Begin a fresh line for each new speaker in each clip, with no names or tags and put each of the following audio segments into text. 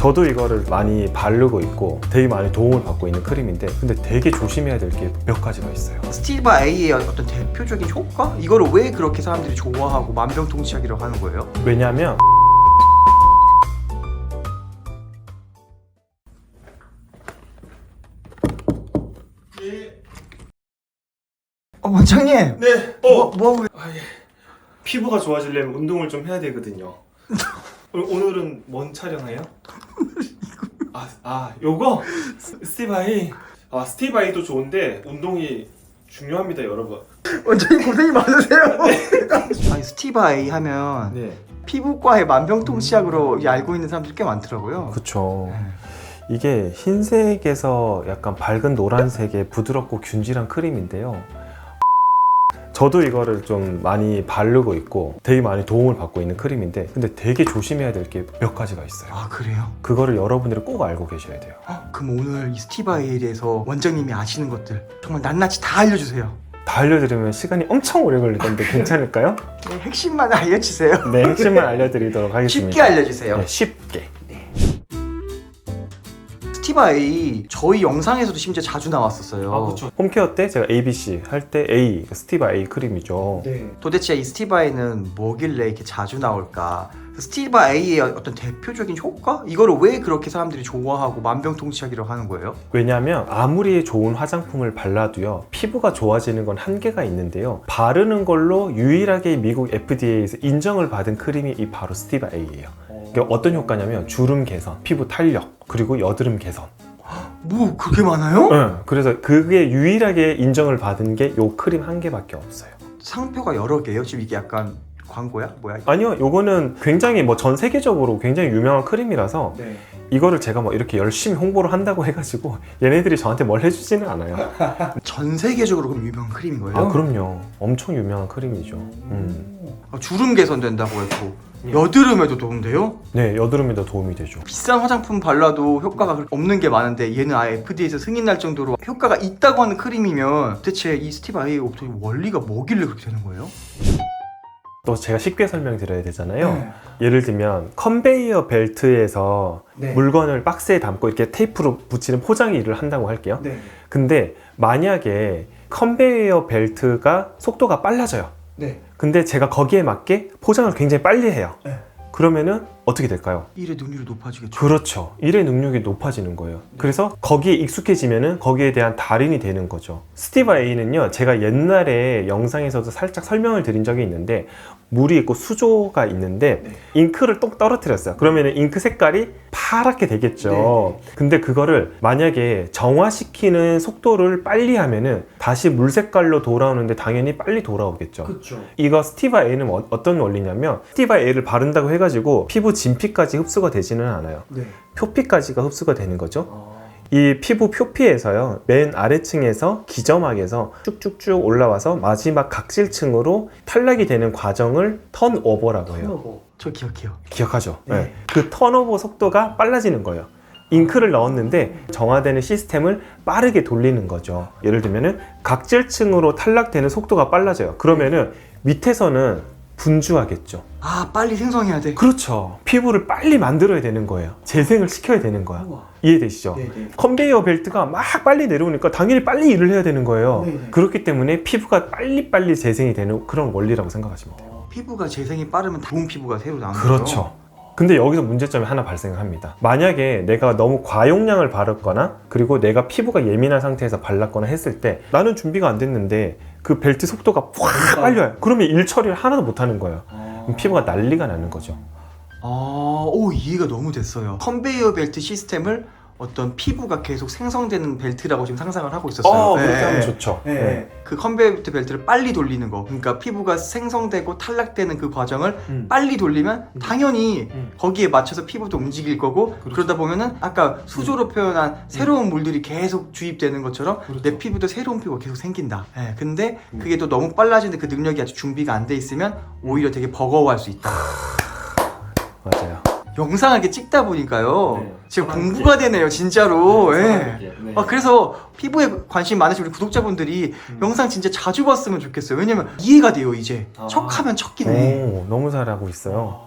저도 이거를 많이 바르고 있고 되게 많이 도움을 받고 있는 크림인데, 근데 되게 조심해야 될 게 몇 가지가 있어요.
스티바 A의 어떤 대표적인 효과? 이거를 왜 그렇게 사람들이 좋아하고 만병통치약이라고 하는 거예요?
왜냐면
원장님!
네.
뭐
피부가 좋아지려면 운동을 좀 해야 되거든요. 오늘은 뭔 촬영해요? 요거? 스티바이. 스티바이도 좋은데 운동이 중요합니다, 여러분.
원장님 고생이 많으세요. 아니, 스티바 A 하면
네.
피부과의 만병통치약으로 알고 있는 사람들이 꽤 많더라고요.
그쵸. 이게 흰색에서 약간 밝은 노란색의 부드럽고 균질한 크림인데요. 저도 이거를 좀 많이 바르고 있고 되게 많이 도움을 받고 있는 크림인데, 근데 되게 조심해야 될 게 몇 가지가 있어요.
아, 그래요?
그거를 여러분들이 꼭 알고 계셔야 돼요.
그럼 오늘 이 스티바 A에 대해서 원장님이 아시는 것들 정말 낱낱이 다 알려주세요.
다 알려드리면 시간이 엄청 오래 걸리던데 괜찮을까요?
네, 핵심만 알려주세요.
네, 핵심만 알려드리도록 하겠습니다.
쉽게 알려주세요.
네, 쉽게.
스티바 A 저희 영상에서도 심지어 자주 나왔었어요.
그렇죠. 홈케어 때 제가 ABC 할 때 A, 스티바 A 크림이죠.
네. 도대체 이 스티바 A는 뭐길래 이렇게 자주 나올까? 스티바 A의 어떤 대표적인 효과? 이거를 왜 그렇게 사람들이 좋아하고 만병통치약이라고 하는 거예요?
왜냐면 아무리 좋은 화장품을 발라도요, 피부가 좋아지는 건 한계가 있는데요, 바르는 걸로 유일하게 미국 FDA에서 인정을 받은 크림이 이 바로 스티바 A예요. 이게 어떤 효과냐면 주름 개선, 피부 탄력, 그리고 여드름 개선.
뭐 그렇게 많아요?
네, 그래서 그게 유일하게 인정을 받은 게 이 크림 한 개밖에 없어요.
상표가 여러 개예요? 지금 이게 약간 광고야? 뭐야?
아니요, 요거는 굉장히 전 세계적으로 굉장히 유명한 크림이라서
네.
이거를 제가 이렇게 열심히 홍보를 한다고 해가지고 얘네들이 저한테 뭘 해주지는 않아요.
전 세계적으로 그럼 유명한 크림인 거예요?
그럼요. 엄청 유명한 크림이죠.
주름 개선된다고 했고 여드름에도 도움돼요?
네, 여드름에도 도움이 되죠.
비싼 화장품 발라도 효과가 그렇게 없는 게 많은데 얘는 아예 FDA에서 승인 날 정도로 효과가 있다고 하는 크림이면 대체 이 스티바 A 원리가 뭐길래 그렇게 되는 거예요?
또 제가 쉽게 설명드려야 되잖아요. 예를 들면 컨베이어 벨트에서
네.
물건을 박스에 담고 이렇게 테이프로 붙이는 포장 일을 한다고 할게요.
네.
근데 만약에 컨베이어 벨트가 속도가 빨라져요.
네.
근데 제가 거기에 맞게 포장을 굉장히 빨리 해요.
네.
그러면은 어떻게 될까요?
일의 능률이 높아지겠죠.
그렇죠. 일의 능력이 높아지는 거예요. 그래서 거기에 익숙해지면은 거기에 대한 달인이 되는 거죠. 스티바 A는요, 제가 옛날에 영상에서도 살짝 설명을 드린 적이 있는데, 물이 있고 수조가 있는데 잉크를 똑 떨어뜨렸어요. 그러면은 잉크 색깔이 파랗게 되겠죠. 근데 그거를 만약에 정화시키는 속도를 빨리 하면은 다시 물 색깔로 돌아오는데 당연히 빨리 돌아오겠죠.
그렇죠.
이거 스티바 A는 어떤 원리냐면, 스티바 A를 바른다고 해가지고 피부 진피까지 흡수가 되지는 않아요.
네.
표피까지가 흡수가 되는 거죠. 이 피부 표피에서요, 맨 아래층에서 기점막에서 쭉쭉쭉 올라와서 마지막 각질층으로 탈락이 되는 과정을 턴오버라고 해요.
저 기억해요.
기억하죠?
네.
네. 그 턴오버 속도가 빨라지는 거예요. 잉크를 넣었는데 정화되는 시스템을 빠르게 돌리는 거죠. 예를 들면은 각질층으로 탈락되는 속도가 빨라져요. 그러면은 밑에서는 분주하겠죠.
빨리 생성해야 돼.
그렇죠. 피부를 빨리 만들어야 되는 거예요. 재생을 시켜야 되는 거야. 이해되시죠?
네네.
컨베이어 벨트가 막 빨리 내려오니까 당연히 빨리 일을 해야 되는 거예요.
네네.
그렇기 때문에 피부가 빨리빨리 재생이 되는 그런 원리라고 생각하시면 돼요.
피부가 재생이 빠르면 좋은 피부가 새로 나오는 거죠?
그렇죠. 근데 여기서 문제점이 하나 발생을 합니다. 만약에 내가 너무 과용량을 바르거나, 그리고 내가 피부가 예민한 상태에서 발랐거나 했을 때 나는 준비가 안 됐는데 그 벨트 속도가 확 빨리 와요. 그러면 일 처리를 하나도 못 하는 거예요. 그럼 피부가 난리가 나는 거죠.
이해가 너무 됐어요. 컨베이어 벨트 시스템을 어떤 피부가 계속 생성되는 벨트라고 지금 상상을 하고 있었어요.
그렇게 하면 좋죠.
네. 그 컨베이어 벨트를 빨리 돌리는 거, 그러니까 피부가 생성되고 탈락되는 그 과정을 빨리 돌리면 당연히 거기에 맞춰서 피부도 움직일 거고, 그러다 보면은 아까 수조로 표현한 새로운 물들이 계속 주입되는 것처럼 내 피부도 새로운 피부가 계속 생긴다. 근데 그게 또 너무 빨라지는데 그 능력이 아직 준비가 안 돼 있으면 오히려 되게 버거워할 수 있다.
맞아요.
영상을 이렇게 찍다 보니까요.
네.
지금 공부가 되네요, 진짜로.
네.
그래서 피부에 관심 많으신 우리 구독자분들이 영상 진짜 자주 봤으면 좋겠어요. 왜냐면 이해가 돼요, 이제. 척하면 척기네.
너무 잘하고 있어요.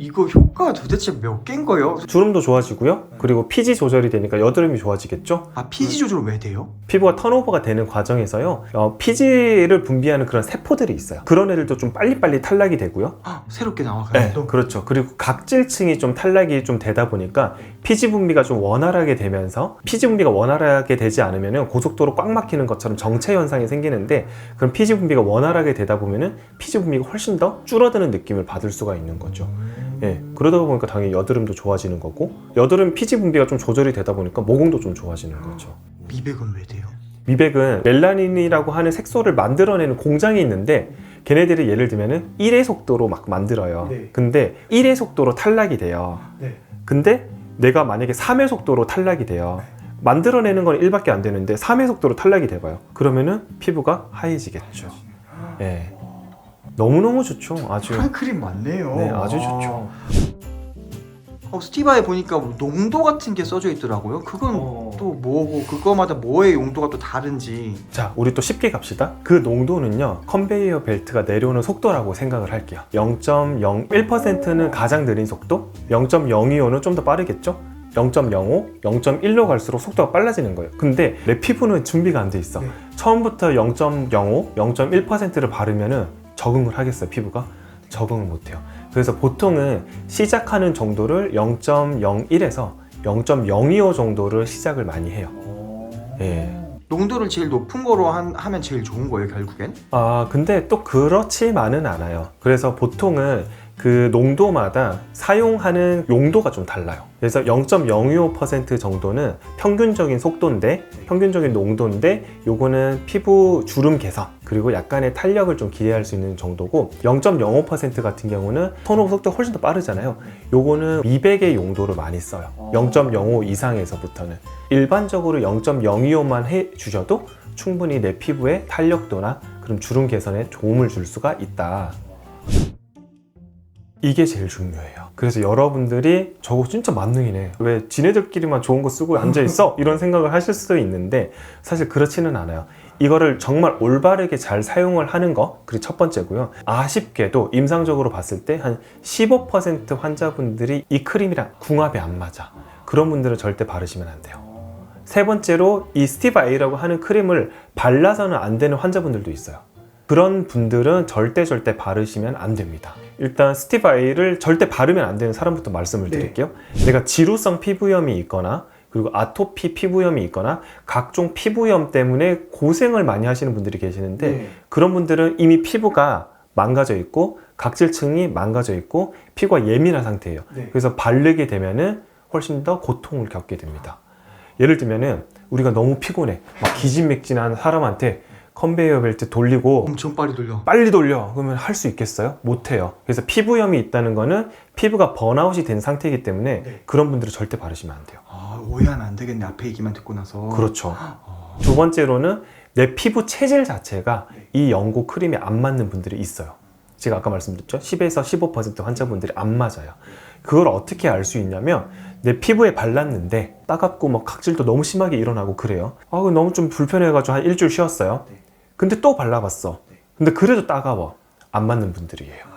이거 효과가 도대체 몇 개인 거예요?
주름도 좋아지고요. 그리고 피지 조절이 되니까 여드름이 좋아지겠죠.
아, 피지 조절 왜 돼요?
피부가 턴오버가 되는 과정에서요. 피지를 분비하는 그런 세포들이 있어요. 그런 애들도 좀 빨리빨리 탈락이 되고요.
새롭게 나와가요.
네, 그렇죠. 그리고 각질층이 좀 탈락이 좀 되다 보니까 피지 분비가 좀 원활하게 되면서 피지 분비가 원활하게 되지 않으면 고속도로 꽉 막히는 것처럼 정체 현상이 생기는데 그럼 피지 분비가 원활하게 되다 보면은 피지 분비가 훨씬 더 줄어드는 느낌을 받을 수가 있는 거죠. 예, 그러다 보니까 당연히 여드름도 좋아지는 거고 여드름 피지 분비가 좀 조절이 되다 보니까 모공도 좀 좋아지는 거죠.
미백은 왜 돼요?
미백은 멜라닌이라고 하는 색소를 만들어내는 공장이 있는데 걔네들이 예를 들면은 1의 속도로 막 만들어요.
네.
근데 1의 속도로 탈락이 돼요. 근데 내가 만약에 3의 속도로 탈락이 돼요. 만들어내는 건 1밖에 안 되는데 3의 속도로 탈락이 돼봐요. 그러면은 피부가 하얘지겠죠. 예. 너무너무 좋죠. 아주.
크림 맞네요.
네, 아주 좋죠.
스티바에 보니까 뭐 농도 같은 게 써져 있더라고요. 그건 또 뭐고 그거마다 뭐의 용도가 또 다른지.
자, 우리 또 쉽게 갑시다. 그 농도는요, 컨베이어 벨트가 내려오는 속도라고 생각을 할게요. 0.01%는 가장 느린 속도, 0.025는 좀 더 빠르겠죠? 0.05, 0.1로 갈수록 속도가 빨라지는 거예요. 근데 내 피부는 준비가 안 돼 있어. 처음부터 0.05, 0.1%를 바르면은 적응을 하겠어요, 피부가? 적응을 못 해요. 그래서 보통은 시작하는 정도를 0.01에서 0.025 정도를 시작을 많이 해요. 예.
농도를 제일 높은 거로 하면 제일 좋은 거예요, 결국엔?
근데 또 그렇지만은 않아요. 그래서 보통은 그 농도마다 사용하는 용도가 좀 달라요. 그래서 0.025% 정도는 평균적인 속도인데, 평균적인 농도인데, 요거는 피부 주름 개선, 그리고 약간의 탄력을 좀 기대할 수 있는 정도고, 0.05% 같은 경우는 턴오버 속도가 훨씬 더 빠르잖아요. 요거는 미백의 용도를 많이 써요. 0.05 이상에서부터는. 일반적으로 0.025만 해주셔도 충분히 내 피부의 탄력도나 그런 주름 개선에 도움을 줄 수가 있다. 이게 제일 중요해요. 그래서 여러분들이 저거 진짜 만능이네, 왜 지네들끼리만 좋은 거 쓰고 앉아있어? 이런 생각을 하실 수도 있는데 사실 그렇지는 않아요. 이거를 정말 올바르게 잘 사용을 하는 거, 그게 첫 번째고요. 아쉽게도 임상적으로 봤을 때 한 15% 환자분들이 이 크림이랑 궁합이 안 맞아. 그런 분들은 절대 바르시면 안 돼요. 세 번째로 이 스티바 A라고 하는 크림을 발라서는 안 되는 환자분들도 있어요. 그런 분들은 절대 바르시면 안 됩니다. 일단 스티바 A를 절대 바르면 안 되는 사람부터 말씀을 드릴게요. 내가 지루성 피부염이 있거나 그리고 아토피 피부염이 있거나 각종 피부염 때문에 고생을 많이 하시는 분들이 계시는데 그런 분들은 이미 피부가 망가져 있고 각질층이 망가져 있고 피부가 예민한 상태예요. 그래서 바르게 되면은 훨씬 더 고통을 겪게 됩니다. 예를 들면은 우리가 너무 피곤해, 막 기진맥진한 사람한테 컨베이어 벨트 돌리고
엄청
빨리 돌려 그러면 할 수 있겠어요? 못해요. 그래서 피부염이 있다는 거는 피부가 번아웃이 된 상태이기 때문에 그런 분들은 절대 바르시면 안 돼요.
오해하면 안 되겠네, 앞에 얘기만 듣고 나서.
그렇죠. 두 번째로는 내 피부 체질 자체가 이 연고 크림에 안 맞는 분들이 있어요. 제가 아까 말씀드렸죠? 10에서 15% 환자분들이 안 맞아요. 그걸 어떻게 알 수 있냐면 내 피부에 발랐는데 따갑고 막 각질도 너무 심하게 일어나고 그래요. 너무 좀 불편해가지고 한 일주일 쉬었어요. 근데 또 발라봤어. 근데 그래도 따가워. 안 맞는 분들이에요.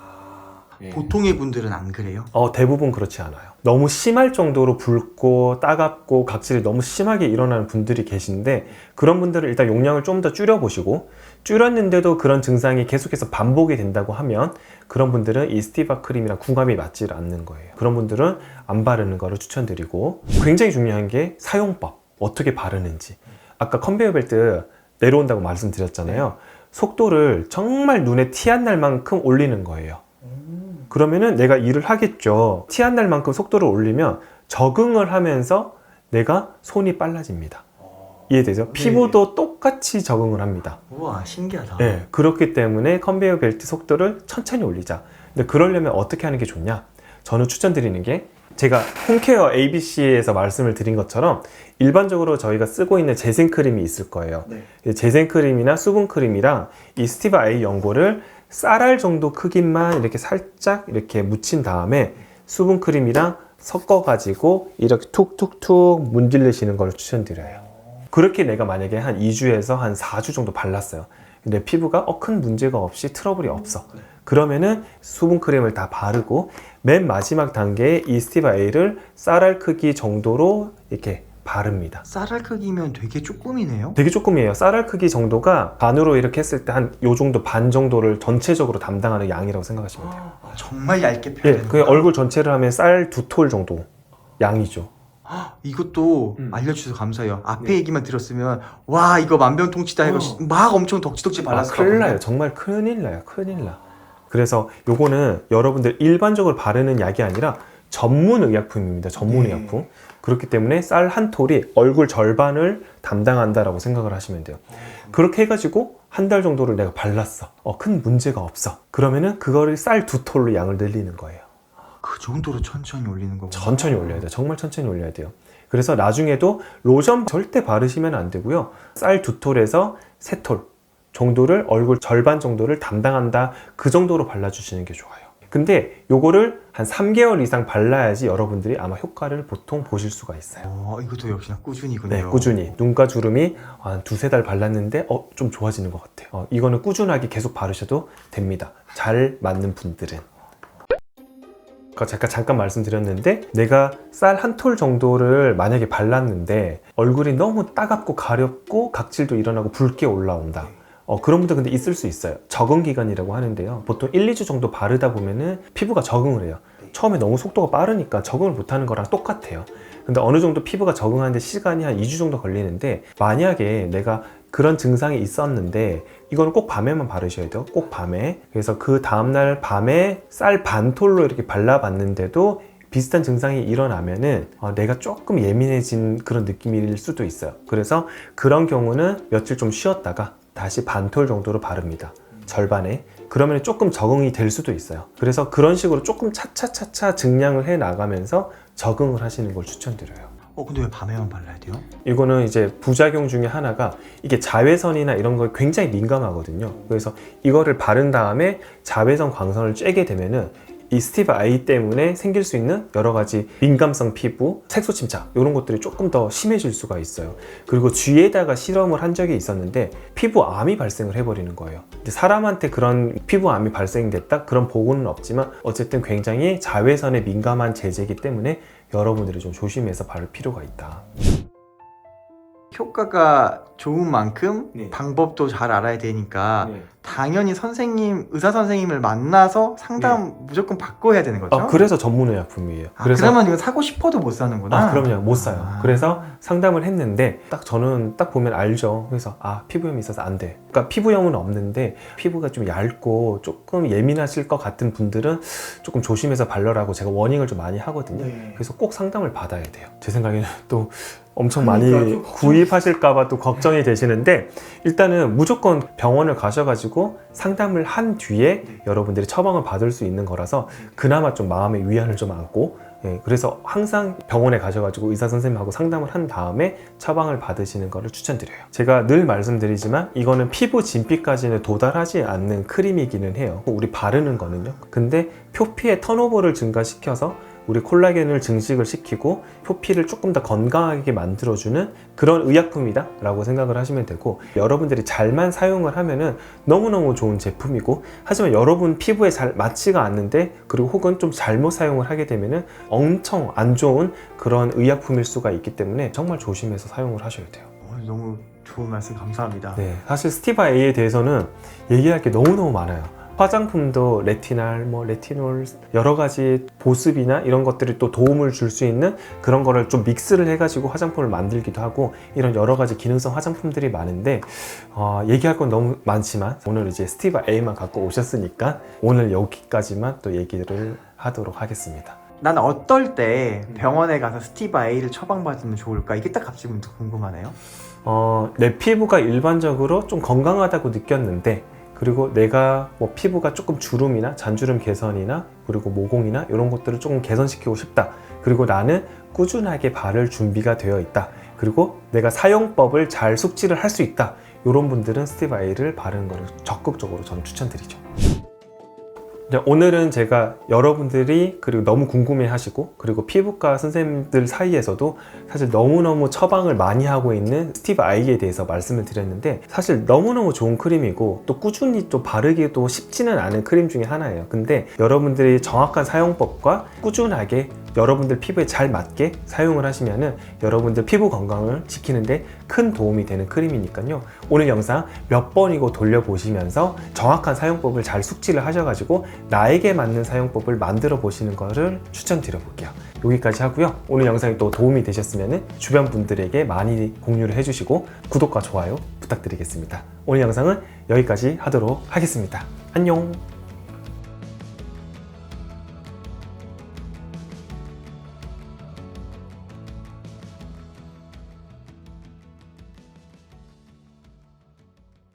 보통의 분들은 안 그래요?
대부분 그렇지 않아요. 너무 심할 정도로 붉고 따갑고 각질이 너무 심하게 일어나는 분들이 계신데 그런 분들은 일단 용량을 좀 더 줄여보시고, 줄였는데도 그런 증상이 계속해서 반복이 된다고 하면 그런 분들은 이 스티바 크림이랑 궁합이 맞지 않는 거예요. 그런 분들은 안 바르는 거를 추천드리고, 굉장히 중요한 게 사용법, 어떻게 바르는지. 아까 컨베이어 벨트 내려온다고 말씀드렸잖아요. 속도를 정말 눈에 티 안 날 만큼 올리는 거예요. 그러면은 내가 일을 하겠죠. 티 안 날 만큼 속도를 올리면 적응을 하면서 내가 손이 빨라집니다. 이해되죠? 피부도 똑같이 적응을 합니다.
우와, 신기하다.
네, 그렇기 때문에 컨베이어 벨트 속도를 천천히 올리자. 근데 그러려면 어떻게 하는 게 좋냐? 저는 추천드리는 게, 제가 홈케어 ABC에서 말씀을 드린 것처럼 일반적으로 저희가 쓰고 있는 재생크림이 있을 거예요. 재생크림이나 수분크림이랑 이 스티바 A 연고를 쌀알 정도 크기만 이렇게 살짝 이렇게 묻힌 다음에 수분크림이랑 섞어가지고 이렇게 툭툭툭 문질르시는 걸 추천드려요. 그렇게 내가 만약에 한 2주에서 한 4주 정도 발랐어요. 내 피부가 큰 문제가 없이 트러블이 없어. 그러면은 수분크림을 다 바르고 맨 마지막 단계에 이 스티바 A를 쌀알 크기 정도로 이렇게 바릅니다.
쌀알 크기면 되게 조금이네요.
되게 조금이에요. 쌀알 크기 정도가 반으로 이렇게 했을 때 한 요 정도 반 정도를 전체적으로 담당하는 양이라고 생각하시면 돼요.
정말 얇게 펴야
예,
되는
그 얼굴 전체를 하면 쌀 2톨 정도 양이죠.
이것도 알려주셔서 감사해요. 앞에
네.
얘기만 들었으면 와 이거 만병통치다 해서 막 엄청 덕지덕지 발랐을 것
큰일 나요.
같은데.
정말 큰일 나요. 큰일 나. 그래서 요거는 여러분들 일반적으로 바르는 약이 아니라 전문 의약품입니다. 전문
네.
의약품. 그렇기 때문에 쌀 한 톨이 얼굴 절반을 담당한다라고 생각을 하시면 돼요. 그렇게 해가지고 한 달 정도를 내가 발랐어. 큰 문제가 없어. 그러면은 그거를 쌀 2톨로 양을 늘리는 거예요.
그 정도로 천천히 올리는 거구나.
천천히 올려야 돼요. 정말 천천히 올려야 돼요. 그래서 나중에도 로션 절대 바르시면 안 되고요. 쌀 2톨에서 3톨 정도를 얼굴 절반 정도를 담당한다. 그 정도로 발라주시는 게 좋아요. 근데 요거를 한 3개월 이상 발라야지 여러분들이 아마 효과를 보통 보실 수가 있어요.
이것도 역시나 꾸준히군요.
네, 꾸준히. 눈가 주름이 한 2-3달 발랐는데 좀 좋아지는 것 같아요. 이거는 꾸준하게 계속 바르셔도 됩니다. 잘 맞는 분들은. 아까 잠깐 말씀드렸는데 내가 쌀 한 톨 정도를 만약에 발랐는데 얼굴이 너무 따갑고 가렵고 각질도 일어나고 붉게 올라온다. 그런 분들 근데 있을 수 있어요. 적응 기간이라고 하는데요. 보통 1-2주 정도 바르다 보면은 피부가 적응을 해요. 처음에 너무 속도가 빠르니까 적응을 못하는 거랑 똑같아요. 근데 어느 정도 피부가 적응하는데 시간이 한 2주 정도 걸리는데 만약에 내가 그런 증상이 있었는데 이거는 꼭 밤에만 바르셔야 돼요. 꼭 밤에. 그래서 그 다음날 밤에 쌀 반톨로 이렇게 발라봤는데도 비슷한 증상이 일어나면은 내가 조금 예민해진 그런 느낌일 수도 있어요. 그래서 그런 경우는 며칠 좀 쉬었다가 다시 반톨 정도로 바릅니다. 절반에. 그러면 조금 적응이 될 수도 있어요. 그래서 그런 식으로 조금 차차차차 증량을 해 나가면서 적응을 하시는 걸 추천드려요.
근데 왜 밤에만 발라야 돼요?
이거는 이제 부작용 중에 하나가 이게 자외선이나 이런 거에 굉장히 민감하거든요. 그래서 이거를 바른 다음에 자외선 광선을 쬐게 되면은 이 스티바 아이 때문에 생길 수 있는 여러 가지 민감성 피부, 색소 침착 이런 것들이 조금 더 심해질 수가 있어요. 그리고 쥐에다가 실험을 한 적이 있었는데 피부암이 발생을 해버리는 거예요. 사람한테 그런 피부암이 발생됐다? 그런 보고는 없지만 어쨌든 굉장히 자외선에 민감한 제제이기 때문에 여러분들이 좀 조심해서 바를 필요가 있다.
효과가 좋은 만큼
네.
방법도 잘 알아야 되니까
네.
당연히 의사 선생님을 만나서 상담 무조건 받고 해야 되는 거죠?
그래서 전문의약품이에요.
그러면 이거 사고 싶어도 못 사는구나.
그럼요. 못 사요. 그래서 상담을 했는데 저는 딱 보면 알죠. 그래서 피부염이 있어서 안 돼. 그러니까 피부염은 없는데 피부가 좀 얇고 조금 예민하실 것 같은 분들은 조금 조심해서 발라라고 제가 워닝을 좀 많이 하거든요.
네.
그래서 꼭 상담을 받아야 돼요. 제 생각에는 또 엄청 많이 구입하실까 봐 또 걱정이 되시는데 일단은 무조건 병원을 가셔가지고 상담을 한 뒤에 여러분들이 처방을 받을 수 있는 거라서 그나마 좀 마음의 위안을 좀 안고 그래서 항상 병원에 가셔가지고 의사 선생님하고 상담을 한 다음에 처방을 받으시는 것을 추천드려요. 제가 늘 말씀드리지만 이거는 피부 진피까지는 도달하지 않는 크림이기는 해요. 우리 바르는 거는요. 근데 표피의 턴오버를 증가시켜서 우리 콜라겐을 증식을 시키고 표피를 조금 더 건강하게 만들어주는 그런 의약품이다 라고 생각을 하시면 되고 여러분들이 잘만 사용을 하면은 너무너무 좋은 제품이고 하지만 여러분 피부에 잘 맞지가 않는데 그리고 혹은 좀 잘못 사용을 하게 되면은 엄청 안 좋은 그런 의약품일 수가 있기 때문에 정말 조심해서 사용을 하셔야 돼요.
너무 좋은 말씀 감사합니다.
네, 사실 스티바 A에 대해서는 얘기할 게 너무너무 많아요. 화장품도 레티날, 레티놀 여러 가지 보습이나 이런 것들이 또 도움을 줄 수 있는 그런 거를 좀 믹스를 해가지고 화장품을 만들기도 하고 이런 여러 가지 기능성 화장품들이 많은데 얘기할 건 너무 많지만 오늘 이제 스티바 A만 갖고 오셨으니까 오늘 여기까지만 또 얘기를 하도록 하겠습니다.
난 어떨 때 병원에 가서 스티바 A를 처방받으면 좋을까? 이게 딱 갑자기 궁금하네요.
내 피부가 일반적으로 좀 건강하다고 느꼈는데 그리고 내가 피부가 조금 주름이나 잔주름 개선이나 그리고 모공이나 이런 것들을 조금 개선시키고 싶다. 그리고 나는 꾸준하게 바를 준비가 되어 있다. 그리고 내가 사용법을 잘 숙지를 할 수 있다. 이런 분들은 스티바 A를 바르는 것을 적극적으로 저는 추천드리죠. 오늘은 제가 여러분들이 그리고 너무 궁금해 하시고 그리고 피부과 선생님들 사이에서도 사실 너무너무 처방을 많이 하고 있는 스티브 아이에 대해서 말씀을 드렸는데 사실 너무너무 좋은 크림이고 또 꾸준히 또 바르기도 쉽지는 않은 크림 중에 하나예요. 근데 여러분들이 정확한 사용법과 꾸준하게 여러분들 피부에 잘 맞게 사용을 하시면은 여러분들 피부 건강을 지키는데 큰 도움이 되는 크림이니까요. 오늘 영상 몇 번이고 돌려보시면서 정확한 사용법을 잘 숙지를 하셔가지고 나에게 맞는 사용법을 만들어 보시는 것을 추천드려 볼게요. 여기까지 하고요. 오늘 영상이 또 도움이 되셨으면 주변 분들에게 많이 공유를 해주시고 구독과 좋아요 부탁드리겠습니다. 오늘 영상은 여기까지 하도록 하겠습니다. 안녕.